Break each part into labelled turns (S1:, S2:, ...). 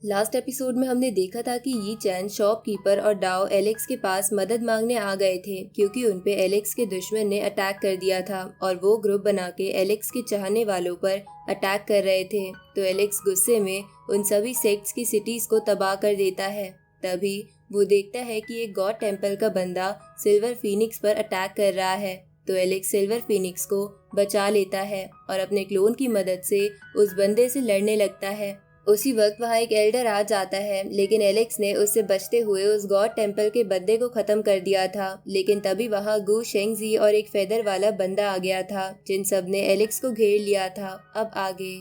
S1: Last episode में हमने देखा था कि यी चैन, शॉपकीपर और डाओ एलेक्स के पास मदद मांगने आ गए थे क्योंकि उनपे एलेक्स के दुश्मन ने अटैक कर दिया था और वो ग्रुप बना के एलेक्स के चाहने वालों पर अटैक कर रहे थे। तो एलेक्स गुस्से में उन सभी सेक्ट्स की सिटीज को तबाह कर देता है। तभी वो देखता है कि एक गॉड टेम्पल का बंदा सिल्वर फीनिक्स पर अटैक कर रहा है। तो एलेक्स सिल्वर फीनिक्स को बचा लेता है और अपने क्लोन की मदद से उस बंदे से लड़ने लगता है। उसी वक्त वहाँ एक एल्डर आ जाता है, लेकिन एलेक्स ने उससे बचते हुए उस गॉड टेम्पल के बंदे को खत्म कर दिया था। लेकिन तभी वहाँ गू शेंगजी और एक फेदर वाला बंदा आ गया था, जिन सब ने एलेक्स को घेर लिया था। अब आगे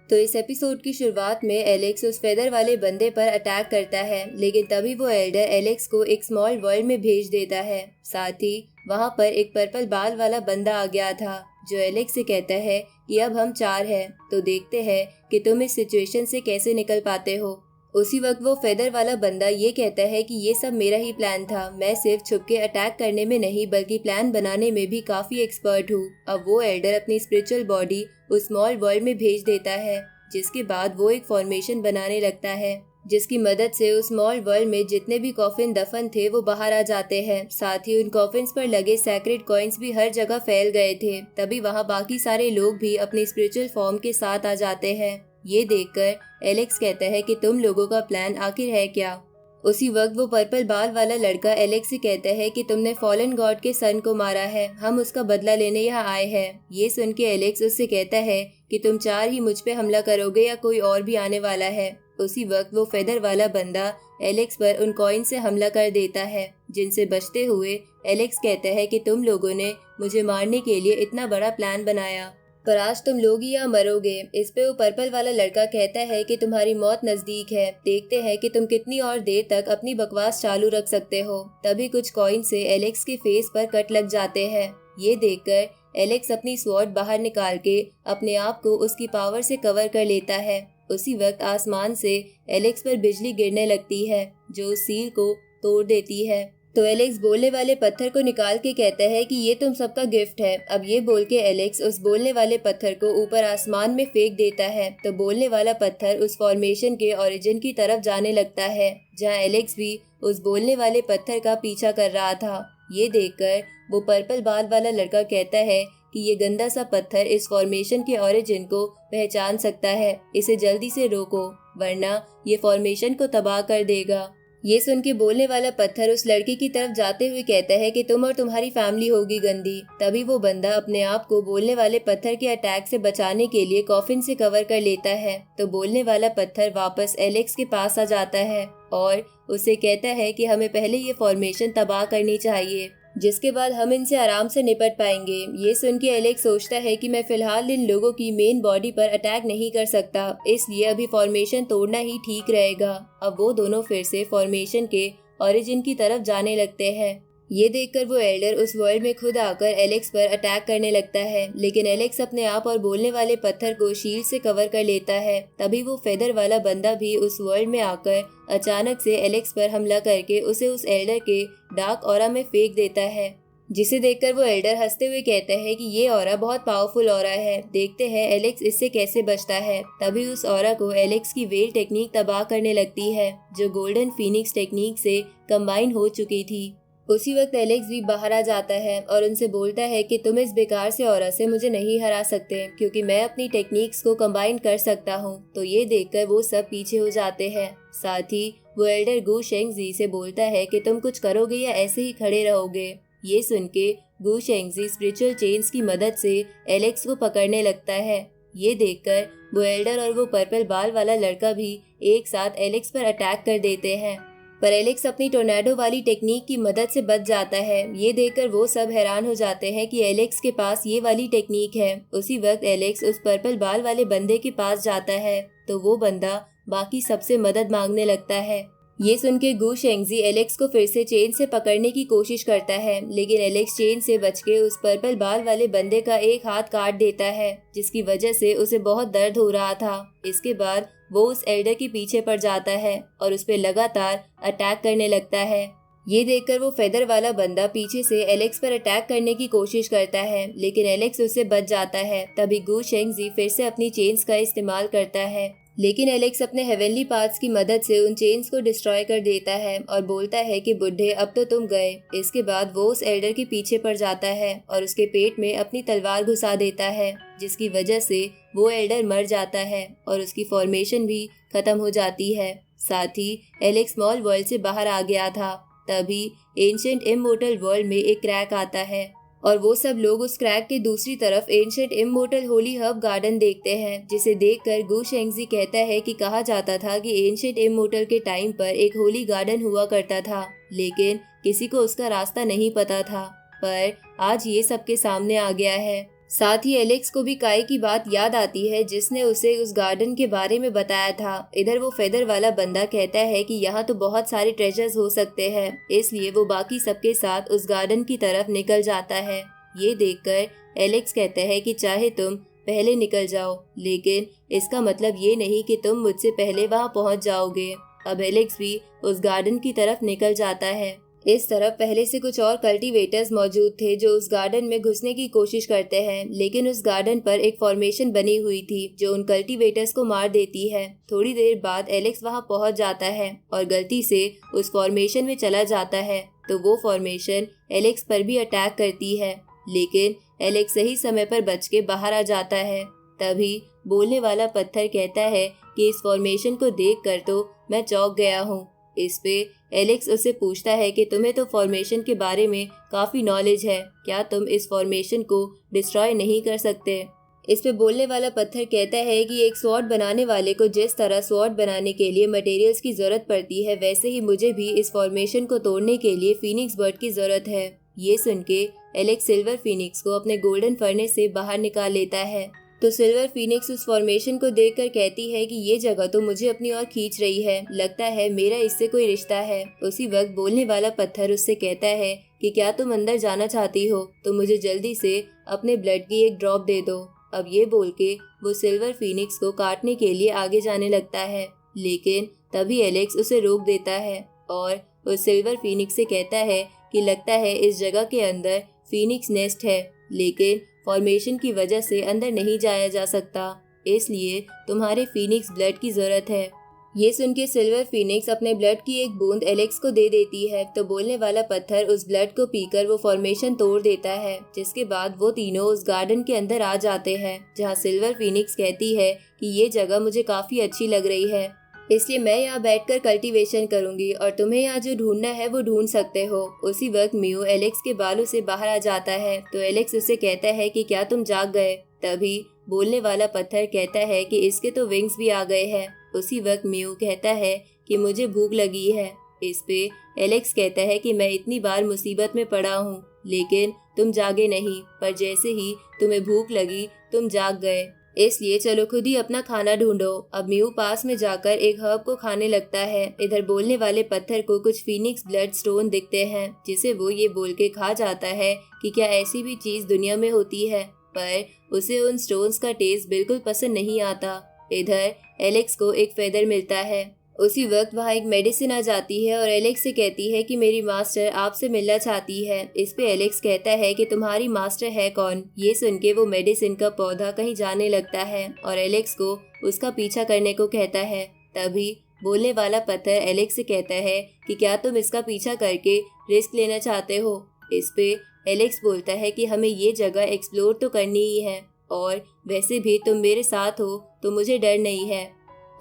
S1: तो इस एपिसोड की शुरुआत में एलेक्स उस फेदर वाले बंदे पर अटैक करता है, लेकिन तभी वो एल्डर एलेक्स को एक स्मॉल वर्ल्ड में भेज देता है। साथ ही वहाँ पर एक पर्पल बाल वाला बंदा आ गया था, जो एलेक्स से कहता है कि अब हम 4 हैं, तो देखते हैं कि तुम इस सिचुएशन से कैसे निकल पाते हो। उसी वक्त वो फेदर वाला बंदा ये कहता है कि ये सब मेरा ही प्लान था, मैं सिर्फ छुप के अटैक करने में नहीं बल्कि प्लान बनाने में भी काफी एक्सपर्ट हूँ। अब वो एल्डर अपनी स्पिरिचुअल बॉडी उस स्मॉल वर्ल्ड में भेज देता है, जिसके बाद वो एक फॉर्मेशन बनाने लगता है, जिसकी मदद से उस स्मॉल वर्ल्ड में जितने भी कॉफिन दफन थे वो बाहर आ जाते हैं। साथ ही उन कॉफिन्स पर लगे सैक्रेड कॉइन्स भी हर जगह फैल गए थे। तभी वहाँ बाकी सारे लोग भी अपनी स्पिरिचुअल फॉर्म के साथ आ जाते हैं। ये देखकर एलेक्स कहता है कि तुम लोगों का प्लान आखिर है क्या। उसी वक्त वो पर्पल बाल वाला लड़का एलेक्स से कहता है कि तुमने फॉलन गॉड के सन को मारा है, हम उसका बदला लेने यहाँ आए हैं। ये सुन के एलेक्स उससे कहता है कि तुम 4 ही मुझ पे हमला करोगे या कोई और भी आने वाला है। उसी वक्त वो फेदर वाला बंदा एलेक्स पर उन कॉइन से हमला कर देता है, जिनसे बचते हुए एलेक्स कहता है कि तुम लोगों ने मुझे मारने के लिए इतना बड़ा प्लान बनाया, पर आज तुम लोग ही यहाँ मरोगे। इस पे वो पर्पल वाला लड़का कहता है कि तुम्हारी मौत नजदीक है, देखते हैं कि तुम कितनी और देर तक अपनी बकवास चालू रख सकते हो। तभी कुछ कॉइन से एलेक्स के फेस पर कट लग जाते हैं। ये देखकर एलेक्स अपनी स्वॉर्ड बाहर निकाल के अपने आप को उसकी पावर से कवर कर लेता है। उसी वक्त आसमान से एलेक्स पर बिजली गिरने लगती है, जो उस सील को तोड़ देती है। तो एलेक्स बोलने वाले पत्थर को निकाल के कहता है कि ये तुम सबका गिफ्ट है। अब ये बोल के एलेक्स उस बोलने वाले पत्थर को ऊपर आसमान में फेंक देता है। तो बोलने वाला पत्थर उस फॉर्मेशन के ओरिजिन की तरफ जाने लगता है, जहाँ एलेक्स भी उस बोलने वाले पत्थर का पीछा कर रहा था। ये देखकर वो पर्पल बाल वाला लड़का कहता है कि ये गंदा सा पत्थर इस फॉर्मेशन के ओरिजिन को पहचान सकता है, इसे जल्दी से रोको वरना ये फॉर्मेशन को तबाह कर देगा। ये सुन के बोलने वाला पत्थर उस लड़के की तरफ जाते हुए कहता है कि तुम और तुम्हारी फैमिली होगी गंदी। तभी वो बंदा अपने आप को बोलने वाले पत्थर के अटैक से बचाने के लिए कॉफिन से कवर कर लेता है। तो बोलने वाला पत्थर वापस एलेक्स के पास आ जाता है और उसे कहता है कि हमें पहले ये फॉर्मेशन तबाह करनी चाहिए, जिसके बाद हम इनसे आराम से निपट पाएंगे। ये सुन के एलेक्स सोचता है कि मैं फिलहाल इन लोगों की मेन बॉडी पर अटैक नहीं कर सकता, इसलिए अभी फॉर्मेशन तोड़ना ही ठीक रहेगा। अब वो दोनों फिर से फॉर्मेशन के ओरिजिन की तरफ जाने लगते हैं। ये देखकर वो एल्डर उस वर्ल्ड में खुद आकर एलेक्स पर अटैक करने लगता है, लेकिन एलेक्स अपने आप और बोलने वाले पत्थर को शील्ड से कवर कर लेता है। तभी वो फेदर वाला बंदा भी उस वर्ल्ड में आकर अचानक से एलेक्स पर हमला करके उसे उस एल्डर के डार्क ऑरा में फेंक देता है, जिसे देखकर वो एल्डर हंसते हुए कहता है कि ये ऑरा बहुत पावरफुल ऑरा है, देखते हैं एलेक्स इससे कैसे बचता है। तभी उस ऑरा को एलेक्स की वेल टेक्निक तबाह करने लगती है, जो गोल्डन फीनिक्स टेक्निक से कंबाइन हो चुकी थी। उसी वक्त एलेक्स भी बाहर आ जाता है और उनसे बोलता है कि तुम इस बेकार से ऑरा से मुझे नहीं हरा सकते, क्योंकि मैं अपनी टेक्निक्स को कंबाइन कर सकता हूँ। तो ये देखकर वो सब पीछे हो जाते हैं। साथ ही वो एल्डर गू शेंगजी से बोलता है कि तुम कुछ करोगे या ऐसे ही खड़े रहोगे। ये सुन के गू शेंगजी स्पिरिचुअल चेन्स की मदद से एलेक्स को पकड़ने लगता है। ये देखकर वो एल्डर और वो पर्पल बाल वाला लड़का भी एक साथ एलेक्स पर अटैक कर देते हैं, पर एलेक्स अपनी टोर्नेडो वाली टेक्निक की मदद से बच जाता है। ये देखकर वो सब हैरान हो जाते हैं कि एलेक्स के पास ये वाली टेक्निक है। उसी वक्त एलेक्स उस पर्पल बाल वाले बंदे के पास जाता है, तो वो बंदा बाकी सबसे मदद मांगने लगता है। ये सुन के गू शेंगजी एलेक्स को फिर से चेन से पकड़ने की कोशिश करता है, लेकिन एलेक्स चेन से बच के उस पर्पल बाल वाले बंदे का एक हाथ काट देता है, जिसकी वजह से उसे बहुत दर्द हो रहा था। इसके बाद वो उस एल्डर के पीछे पड़ जाता है और उस पे लगातार अटैक करने लगता है। ये देखकर वो फेदर वाला बंदा पीछे से एलेक्स पर अटैक करने की कोशिश करता है, लेकिन एलेक्स उससे बच जाता है। तभी गू शेंगजी फिर से अपनी चेन्स का इस्तेमाल करता है, लेकिन एलेक्स अपने हेवनली पार्ट्स की मदद से उन चेन्स को डिस्ट्रॉय कर देता है और बोलता है कि बुढ़े अब तो तुम गए। इसके बाद वो उस एल्डर के पीछे पड़ जाता है और उसके पेट में अपनी तलवार घुसा देता है, जिसकी वजह से वो एल्डर मर जाता है और उसकी फॉर्मेशन भी खत्म हो जाती है। साथ ही एलेक्स स्मॉल वर्ल्ड से बाहर आ गया था। तभी एंशिएंट इमोर्टल वर्ल्ड में एक क्रैक आता है और वो सब लोग उस क्रैक के दूसरी तरफ ancient immortal Holi hub garden देखते हैं, जिसे देखकर गु शेंगजी कहता है कि कहा जाता था कि एंशिएंट इमोर्टल के टाइम पर एक होली गार्डन हुआ करता था, लेकिन किसी को उसका रास्ता नहीं पता था। पर आज ये सबके सामने आ गया है। साथ ही एलेक्स को भी काई की बात याद आती है जिसने उसे उस गार्डन के बारे में बताया था। इधर वो फेदर वाला बंदा कहता है कि यहाँ तो बहुत सारे ट्रेजर्स हो सकते हैं, इसलिए वो बाकी सबके साथ उस गार्डन की तरफ निकल जाता है। ये देखकर एलेक्स कहता है कि चाहे तुम पहले निकल जाओ, लेकिन इसका मतलब ये नहीं कि तुम मुझसे पहले वहाँ पहुँच जाओगे। अब एलेक्स भी उस गार्डन की तरफ निकल जाता है। इस तरफ पहले से कुछ और कल्टीवेटर्स मौजूद थे जो उस गार्डन में घुसने की कोशिश करते हैं, लेकिन उस गार्डन पर एक फॉर्मेशन बनी हुई थी जो उन कल्टीवेटर्स को मार देती है। थोड़ी देर बाद एलेक्स वहां पहुंच जाता है और गलती से उस फॉर्मेशन में चला जाता है, तो वो फॉर्मेशन एलेक्स पर भी अटैक करती है, लेकिन एलेक्स सही समय पर बच के बाहर आ जाता है। तभी बोलने वाला पत्थर कहता है कि इस फॉर्मेशन को देख कर तो मैं चौंक गया हूँ। इस पे एलेक्स उससे पूछता है कि तुम्हें तो फॉर्मेशन के बारे में काफी नॉलेज है, क्या तुम इस फॉर्मेशन को डिस्ट्रॉय नहीं कर सकते? इस पे बोलने वाला पत्थर कहता है कि एक स्वॉर्ड बनाने वाले को जिस तरह स्वॉर्ड बनाने के लिए मटेरियल्स की जरूरत पड़ती है, वैसे ही मुझे भी इस फॉर्मेशन को तोड़ने के लिए फीनिक्स बर्ड की जरूरत है। ये सुन के एलेक्स सिल्वर फीनिक्स को अपने गोल्डन फर्नेस से बाहर निकाल लेता है, तो सिल्वर फीनिक्स उस फॉर्मेशन को देखकर कहती है कि ये जगह तो मुझे अपनी ओर खींच रही है, लगता है मेरा इससे कोई रिश्ता है। उसी वक्त बोलने वाला पत्थर उससे कहता है कि क्या तुम अंदर जाना चाहती हो तो मुझे जल्दी से अपने ब्लड की एक ड्रॉप दे दो। अब ये बोल के वो सिल्वर फीनिक्स को काटने के लिए आगे जाने लगता है, लेकिन तभी एलेक्स उसे रोक देता है और उस सिल्वर फीनिक्स से कहता है कि लगता है इस जगह के अंदर फीनिक्स नेस्ट है, लेकिन फॉर्मेशन की वजह से अंदर नहीं जाया जा सकता, इसलिए तुम्हारे फीनिक्स ब्लड की जरूरत है। ये सुन के सिल्वर फीनिक्स अपने ब्लड की एक बूंद एलेक्स को दे देती है, तो बोलने वाला पत्थर उस ब्लड को पीकर वो फॉर्मेशन तोड़ देता है, जिसके बाद वो तीनों उस गार्डन के अंदर आ जाते हैं, जहाँ सिल्वर फीनिक्स कहती है कि ये जगह मुझे काफी अच्छी लग रही है, इसलिए मैं यहाँ बैठकर कल्टीवेशन करूंगी और तुम्हें यहाँ जो ढूंढना है वो ढूंढ सकते हो। उसी वक्त म्यू एलेक्स के बालों से बाहर आ जाता है, तो एलेक्स उसे कहता है कि क्या तुम जाग गए? तभी बोलने वाला पत्थर कहता है कि इसके तो विंग्स भी आ गए हैं। उसी वक्त म्यू कहता है कि मुझे भूख लगी है। इस पे एलेक्स कहता है कि मैं इतनी बार मुसीबत में पड़ा हूँ, लेकिन तुम जागे नहीं, पर जैसे ही तुम्हें भूख लगी तुम जाग गए, इसलिए चलो खुद ही अपना खाना ढूंढो। अब म्यू पास में जाकर एक हर्ब को खाने लगता है। इधर बोलने वाले पत्थर को कुछ फीनिक्स ब्लड स्टोन दिखते हैं, जिसे वो ये बोल के खा जाता है कि क्या ऐसी भी चीज दुनिया में होती है, पर उसे उन स्टोन्स का टेस्ट बिल्कुल पसंद नहीं आता। इधर एलेक्स को एक फेदर मिलता है। उसी वक्त वहाँ एक मेडिसिन आ जाती है और एलेक्स से कहती है कि मेरी मास्टर आपसे मिलना चाहती है। इस पे एलेक्स कहता है कि तुम्हारी मास्टर है कौन? ये सुन के वो मेडिसिन का पौधा कहीं जाने लगता है और एलेक्स को उसका पीछा करने को कहता है। तभी बोलने वाला पत्थर एलेक्स से कहता है कि क्या तुम इसका पीछा करके रिस्क लेना चाहते हो? इस पे एलेक्स बोलता है कि हमें ये जगह एक्सप्लोर तो करनी ही है, और वैसे भी तुम मेरे साथ हो तो मुझे डर नहीं है।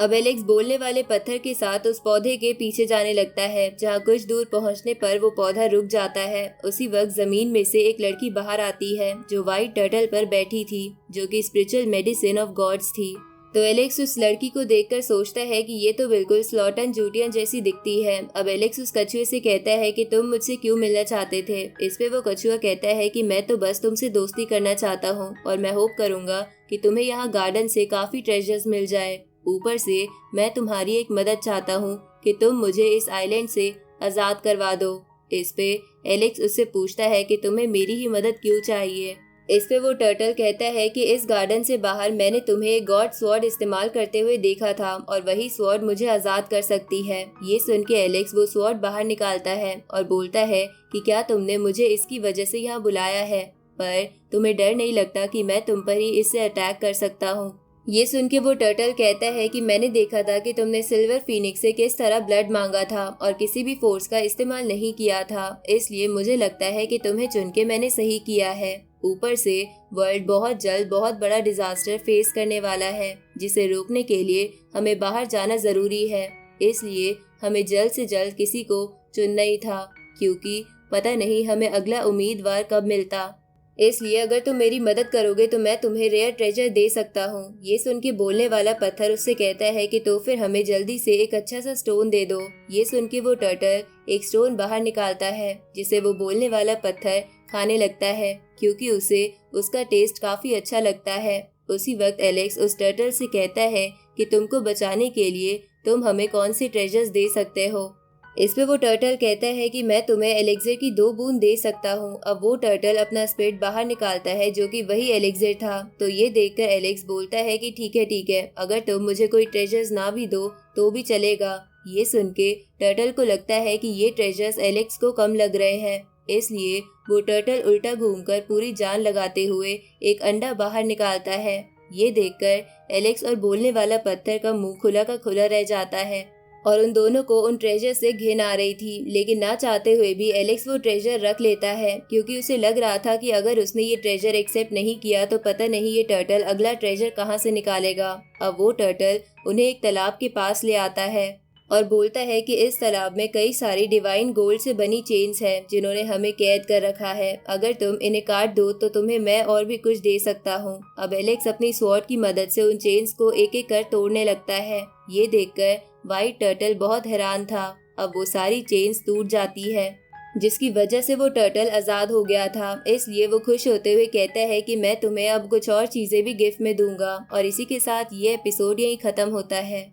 S1: अब एलेक्स बोलने वाले पत्थर के साथ उस पौधे के पीछे जाने लगता है, जहाँ कुछ दूर पहुँचने पर वो पौधा रुक जाता है। उसी वक्त जमीन में से एक लड़की बाहर आती है जो व्हाइट टर्टल पर बैठी थी, जो कि स्पिरिचुअल मेडिसिन ऑफ गॉड्स थी। तो एलेक्स उस लड़की को देखकर सोचता है कि ये तो बिल्कुल स्लॉटन जूटियन जैसी दिखती है। अब एलेक्स उस कछुए से कहता है कि तुम मुझसे क्यों मिलना चाहते थे? इस पे वो कछुआ कहता है कि मैं तो बस तुमसे दोस्ती करना चाहता हूँ और मैं होप करूंगा कि तुम्हें यहाँ गार्डन से काफी ट्रेजर्स मिल जाए। ऊपर से मैं तुम्हारी एक मदद चाहता हूँ कि तुम मुझे इस आइलैंड से आजाद करवा दो। इस पे एलेक्स उससे पूछता है कि तुम्हें मेरी ही मदद क्यों चाहिए? इस पे वो टर्टल कहता है कि इस गार्डन से बाहर मैंने तुम्हें एक गॉड स्वॉर्ड इस्तेमाल करते हुए देखा था और वही स्वॉर्ड मुझे आजाद कर सकती है। ये सुन के एलेक्स वो स्वॉर्ड बाहर निकालता है और बोलता है कि क्या तुमने मुझे इसकी वजह से यहाँ बुलाया है, पर तुम्हें डर नहीं लगता कि मैं तुम पर ही इससे अटैक कर सकता हूँ? ये सुन के वो टर्टल कहता है कि मैंने देखा था कि तुमने सिल्वर फीनिक्स से किस तरह ब्लड मांगा था और किसी भी फोर्स का इस्तेमाल नहीं किया था, इसलिए मुझे लगता है कि तुम्हें चुन के मैंने सही किया है। ऊपर से वर्ल्ड बहुत जल्द बहुत बड़ा डिजास्टर फेस करने वाला है, जिसे रोकने के लिए हमें बाहर जाना जरूरी है। इसलिए हमें जल्द से जल्द किसी को चुनना ही था, क्योंकि पता नहीं हमें अगला उम्मीदवार कब मिलता। इसलिए अगर तुम मेरी मदद करोगे तो मैं तुम्हें रेयर ट्रेजर दे सकता हूँ। ये सुन के बोलने वाला पत्थर उससे कहता है कि तो फिर हमें जल्दी से एक अच्छा सा स्टोन दे दो। ये सुन के वो टर्टल एक स्टोन बाहर निकालता है, जिसे वो बोलने वाला पत्थर खाने लगता है, क्योंकि उसे उसका टेस्ट काफी अच्छा लगता है। उसी वक्त एलेक्स उस टर्टल से कहता है कि तुमको बचाने के लिए तुम हमें कौन से ट्रेजर्स दे सकते हो। इस पे वो टर्टल कहता है कि मैं तुम्हें एलेक्सिर की 2 बूंद दे सकता हूँ। अब वो टर्टल अपना स्पिरिट बाहर निकालता है, जो कि वही एलेक्सिर था। तो ये देखकर एलेक्स बोलता है कि ठीक है, अगर तुम मुझे कोई ट्रेजर्स ना भी दो तो भी चलेगा। ये सुन के टर्टल को लगता है कि ये ट्रेजर्स एलेक्स को कम लग रहे हैं, इसलिए वो टर्टल उल्टा घूमकर पूरी जान लगाते हुए एक अंडा बाहर निकालता है। ये देखकर एलेक्स और बोलने वाला पत्थर का मुंह खुला का खुला रह जाता है और उन दोनों को उन ट्रेजर से घिन आ रही थी, लेकिन ना चाहते हुए भी एलेक्स वो ट्रेजर रख लेता है, क्योंकि उसे लग रहा था कि अगर उसने ये ट्रेजर एक्सेप्ट नहीं किया तो पता नहीं ये टर्टल अगला ट्रेजर कहाँ से निकालेगा। अब वो टर्टल उन्हें एक तालाब के पास ले आता है और बोलता है कि इस तालाब में कई सारी डिवाइन गोल्ड से बनी चेन्स हैं, जिन्होंने हमें कैद कर रखा है। अगर तुम इन्हें काट दो तो तुम्हें मैं और भी कुछ दे सकता हूँ। अब एलेक्स अपनी स्वॉर्ड की मदद से उन चेन्स को एक एक कर तोड़ने लगता है। ये देखकर व्हाइट टर्टल बहुत हैरान था। अब वो सारी चेन्स टूट जाती है, जिसकी वजह से वो टर्टल आजाद हो गया था। इसलिए वो खुश होते हुए कहता है कि मैं तुम्हें अब कुछ और चीजें भी गिफ्ट में दूंगा। और इसी के साथ ये एपिसोड यहीं खत्म होता है।